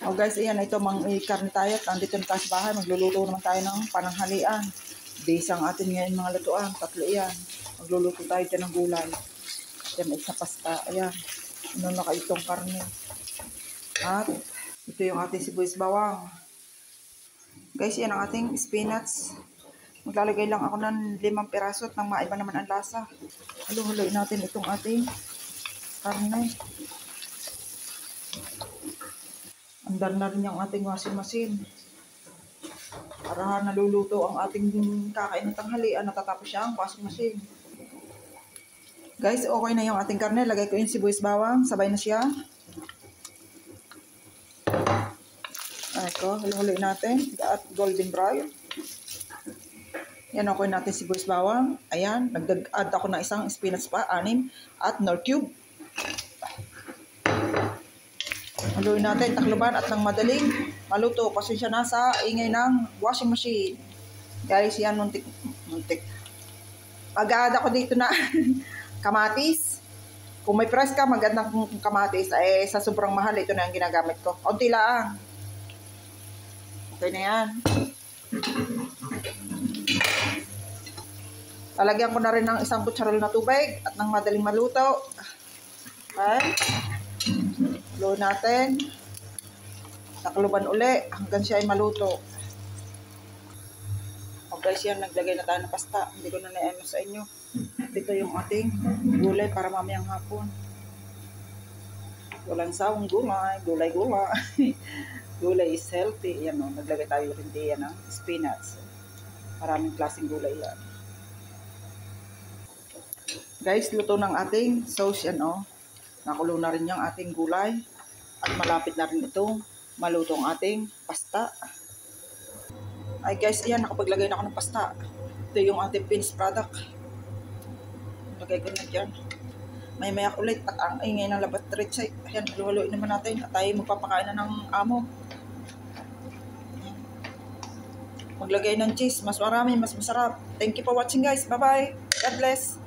O guys, ayan, ito karne tayo. Nandito na tayo sa bahay. Magluluto naman tayo ng pananghalian. Base ang atin ngayon mga lutuan. 3 yan. Magluluto tayo dyan ng gulay. Yan, may isa pasta. Ayan. Inuna ka itong karne. At ito yung ating sibuyas bawang. Guys, yan ang ating spinach. Maglalagay lang ako ng 5 piraso at nang maiba naman ang lasa. Haluin natin itong ating karne. Andar na rin yung ating washing machine. Para naluluto ang ating kakain ng tanghalian, natatapos siya ang washing machine. Guys, okay na yung ating karne. Lagay ko yung sibuyas bawang. Sabay na siya. Ito, haluin natin. At golden brown. Yan, okay natin sibuyas bawang. Ayan, nagdag-add ako ng isang spinach pa, 6 at nor cube. Haluin natin, takluban at nang madaling maluto. Pasensya na sa ingay ng washing machine. Guys, yan, muntik. Mag-add ako dito na kamatis. Kung may press ka, mag-add ng kamatis. Eh, sa sobrang mahal, ito na ang ginagamit ko. Kaunti lang. Okay na yan. Lalagyan ko na rin ng 1 kutsarol na tubig at nang madaling maluto. Okay. Haluin natin. Takluban uli hanggang siya ay maluto. O guys, yan, naglagay na tayo ng pasta. Hindi ko na na-ano sa inyo. Dito yung ating gulay para mamayang hapon. Walang sawang gulay. Gulay. Gulay is healthy. Yan o, naglagay tayo rin diyan ng spinach. Maraming klaseng gulay yan. Guys, luto ng ating sauce yan o. Nakulo na rin yung ating gulay. At malapit na rin itong maluto ang ating pasta. Ay guys, ayan, nakapaglagay na ako ng pasta. Ito yung ating finished product. Lagay ko na dyan. May ulit at ang ingay ng laboratory. Ayan, haluin naman natin at tayo magpapakain na ng amo. Maglagay ng cheese. Mas marami, mas masarap. Thank you for watching guys. Bye-bye. God bless.